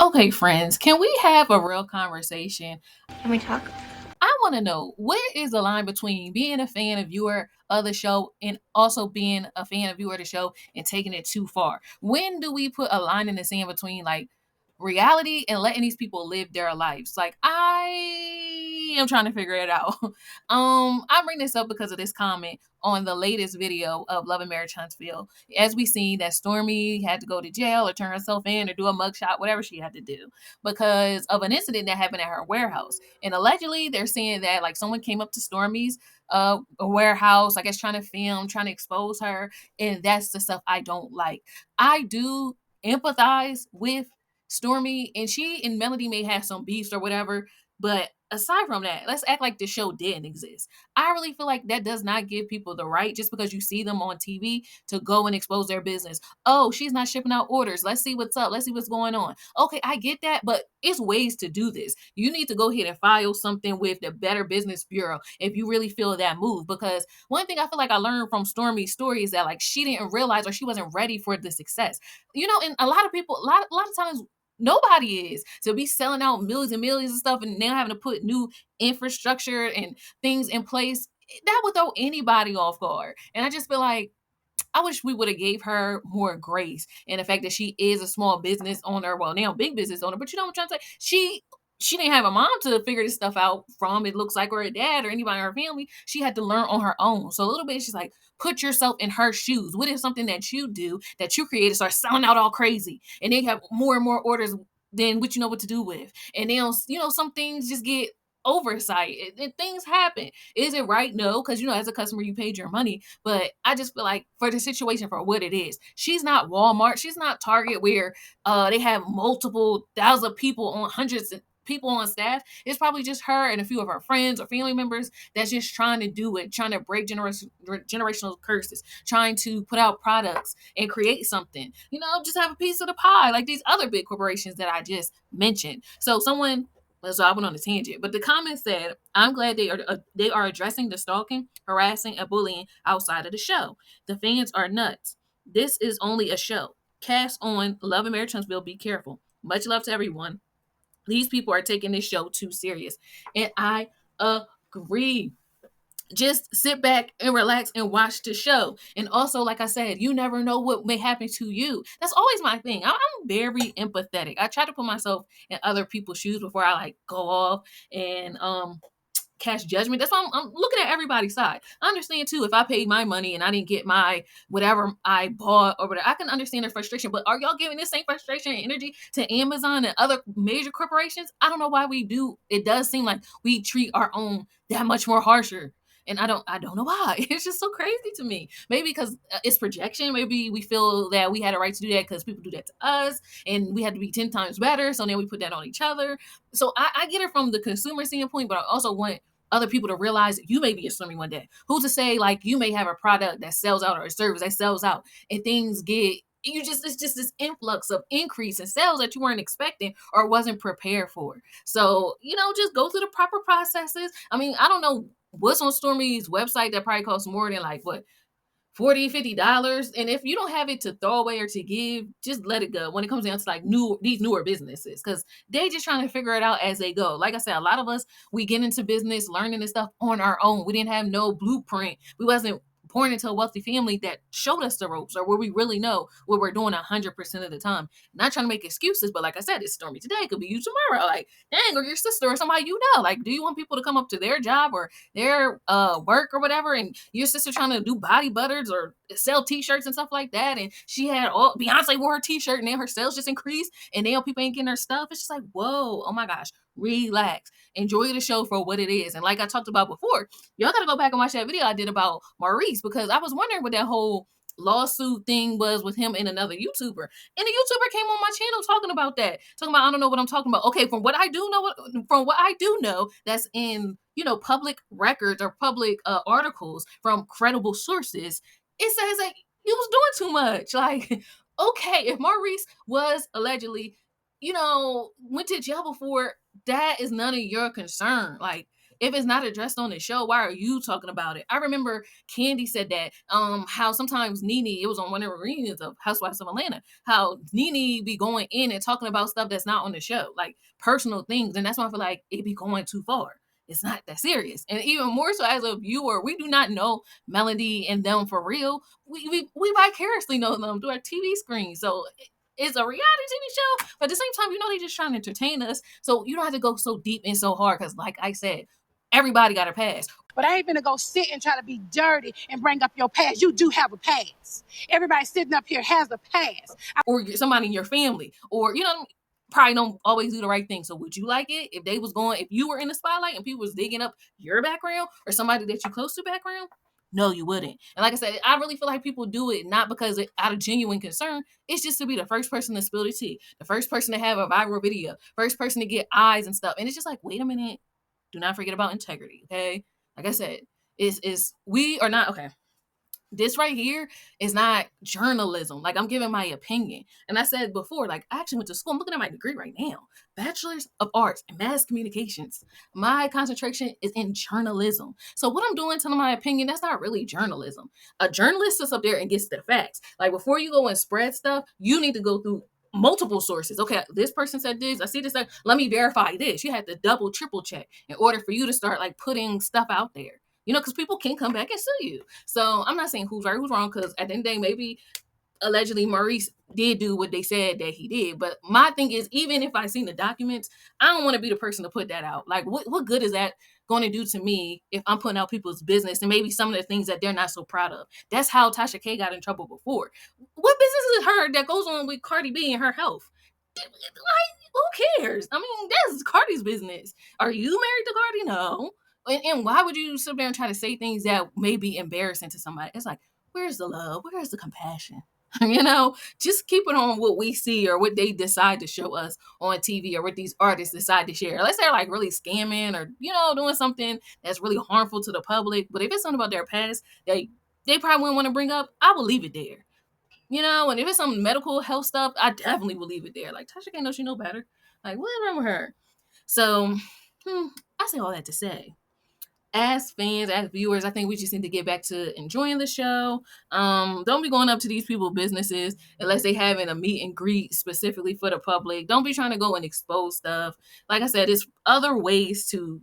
Okay, friends, can we have a real conversation? Can we talk? I want to know where is the line between being a fan of viewer of the show and also being a fan of viewer of the show and taking it too far? When do we put a line in the sand between like reality and letting these people live their lives? Like I am trying to figure it out. I bring this up because of this comment on the latest video of Love and Marriage Huntsville. As we seen that Stormy had to go to jail or turn herself in or do a mugshot, whatever she had to do, because of an incident that happened at her warehouse. And allegedly, they're saying that like someone came up to Stormy's a warehouse, I guess, trying to film, trying to expose her, and that's the stuff I don't like. I do empathize with Stormy, and she and Melody may have some beefs or whatever, but aside from that, let's act like the show didn't exist. I really feel like that does not give people the right just because you see them on TV to go and expose their business. Oh, she's not shipping out orders. Let's see what's up. Let's see what's going on. Okay, I get that, but it's ways to do this. You need to go ahead and file something with the Better Business Bureau if you really feel that move. Because one thing I feel like I learned from Stormy's story is that like she didn't realize or she wasn't ready for the success. And a lot of people, a lot of times nobody is to be selling out millions and millions of stuff and now having to put new infrastructure and things in place that would throw anybody off guard. And I just feel like I wish we would have gave her more grace and the fact that she is a small business owner. Well, now big business owner, but you know what I'm trying to say? She didn't have a mom to figure this stuff out from, it looks like, or a dad or anybody in her family. She had to learn on her own. So a little bit, she's like, put yourself in her shoes. What is something that you do that you created start selling out all crazy? And they have more and more orders than what you know what to do with. And then, some things just get oversight and things happen. Is it right? No, because as a customer, you paid your money. But I just feel like for the situation, for what it is, she's not Walmart, she's not Target where they have multiple thousand people on hundreds of people on staff. It's probably just her and a few of her friends or family members that's just trying to do it, trying to break generational curses, trying to put out products and create something. Just have a piece of the pie like these other big corporations that I just mentioned. So I went on a tangent, but the comment said, "I'm glad they are addressing the stalking, harassing, and bullying outside of the show. The fans are nuts. This is only a show. Cast on Love and Marriage Huntsville. Be careful. Much love to everyone. These people are taking this show too serious," and I agree. Just sit back and relax and watch the show. And also, like I said, you never know what may happen to you. That's always my thing. I'm very empathetic. I try to put myself in other people's shoes before I like go off and cast judgment. That's why I'm looking at everybody's side. I understand too if I paid my money and I didn't get my whatever I bought or whatever. I can understand their frustration. But are y'all giving this same frustration and energy to Amazon and other major corporations? I don't know why we do. It does seem like we treat our own that much more harsher. And I don't know why. It's just so crazy to me. Maybe because it's projection. Maybe we feel that we had a right to do that because people do that to us, and we had to be 10 times better. So then we put that on each other. So I get it from the consumer standpoint, but I also want other people to realize you may be a Stormy one day. Who's to say like you may have a product that sells out or a service that sells out and things get it's just this influx of increase in sales that you weren't expecting or wasn't prepared for. So, just go through the proper processes. I mean, I don't know what's on Stormy's website that probably costs more than like what $40, $50. And if you don't have it to throw away or to give, just let it go when it comes down to like these newer businesses, because they just trying to figure it out as they go. Like I said, a lot of us, we get into business learning this stuff on our own. We didn't have no blueprint. We wasn't born into a wealthy family that showed us the ropes or where we really know what we're doing 100% of the time. Not trying to make excuses, but like I said, it's Stormy today, it could be you tomorrow. Like, dang, or your sister or somebody like, do you want people to come up to their job or their work or whatever, and your sister trying to do body butters or sell t-shirts and stuff like that, and she had all Beyonce wore her t-shirt and then her sales just increased and now people ain't getting her stuff? It's just like, whoa, oh my gosh, relax, enjoy the show for what it is. And like I talked about before, y'all gotta go back and watch that video I did about Maurice, because I was wondering what that whole lawsuit thing was with him and another YouTuber. And the YouTuber came on my channel talking about that. Talking about, I don't know what I'm talking about. Okay, from what I do know, that's in, public records or public articles from credible sources, it says that he was doing too much. Like, okay, if Maurice was allegedly, went to jail before, that is none of your concern. Like, If it's not addressed on the show, why are you talking about it? I remember Candy said that, how sometimes Nene, it was on one of the reunions of Housewives of Atlanta, how Nene be going in and talking about stuff that's not on the show, like personal things. And that's why I feel like it be going too far. It's not that serious. And even more so as a viewer, we do not know Melody and them for real. We vicariously know them through our TV screen. So it's a reality TV show, but at the same time, they just trying to entertain us. So you don't have to go so deep and so hard because, like I said, everybody got a past. But I ain't gonna go sit and try to be dirty and bring up your past. You do have a past. Everybody sitting up here has a past. Or somebody in your family, or probably don't always do the right thing. So would you like it if you were in the spotlight and people was digging up your background or somebody that you close to background? No, you wouldn't. And like I said, I really feel like people do it not because out of genuine concern. It's just to be the first person to spill the tea, the first person to have a viral video, first person to get eyes and stuff. And it's just like, wait a minute. Do not forget about integrity, okay? Like I said, we are not, okay. This right here is not journalism. Like, I'm giving my opinion. And I said before, like, I actually went to school. I'm looking at my degree right now. Bachelor's of Arts and Mass Communications. My concentration is in journalism. So what I'm doing, telling my opinion, that's not really journalism. A journalist sits up there and gets the facts. Like, before you go and spread stuff, you need to go through multiple sources. Okay, this person said this. I see this. Let me verify this. You had to double, triple check in order for you to start like putting stuff out there. Because people can come back and sue you. So I'm not saying who's right, who's wrong, because at the end of the day, maybe allegedly Maurice did do what they said that he did. But my thing is, even if I seen the documents, I don't want to be the person to put that out. Like, what good is that going to do to me if I'm putting out people's business and maybe some of the things that they're not so proud of? That's how Tasha K got in trouble before. What business is her that goes on with Cardi B and her health? Like, who cares? I mean, that's Cardi's business. Are you married to Cardi? No. And why would you sit there and try to say things that may be embarrassing to somebody? It's like, where's the love? Where's the compassion? Just keep it on what we see or what they decide to show us on TV or what these artists decide to share. Unless they're like really scamming or, doing something that's really harmful to the public. But if it's something about their past they probably wouldn't want to bring up, I will leave it there. And if it's some medical health stuff, I definitely will leave it there. Like, Tasha K knows she know better. Like, what's wrong with her? So, I say all that to say, as fans, as viewers, I think we just need to get back to enjoying the show. Don't be going up to these people's businesses unless they having a meet and greet specifically for the public. Don't be trying to go and expose stuff. Like I said, there's other ways to,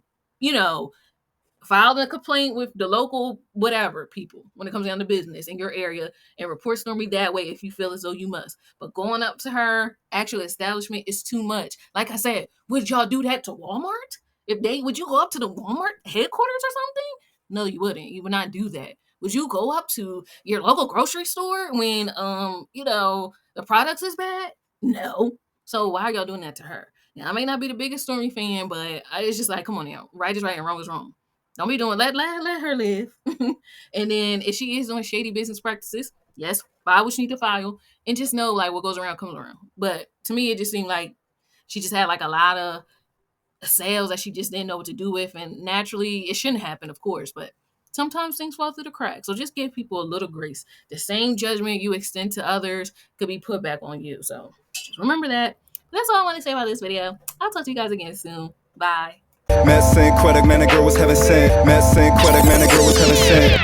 file the complaint with the local whatever people when it comes down to business in your area and report Stormi that way if you feel as though you must. But going up to her actual establishment is too much. Like I said, would y'all do that to Walmart? Would you go up to the Walmart headquarters or something? No, you wouldn't. You would not do that. Would you go up to your local grocery store when the products is bad? No. So why are y'all doing that to her? Now, I may not be the biggest Stormi fan, but it's just like, come on now. Right is right and wrong is wrong. Don't be doing let her live. And then if she is doing shady business practices, yes, file what she need to file. And just know like what goes around comes around. But to me, it just seemed like she just had like a lot of sales that she just didn't know what to do with. And naturally, it shouldn't happen, of course. But sometimes things fall through the cracks. So just give people a little grace. The same judgment you extend to others could be put back on you. So just remember that. That's all I want to say about this video. I'll talk to you guys again soon. Bye. Synquette, man, the girl was heaven sent. Synquette, man, the girl was heaven sent.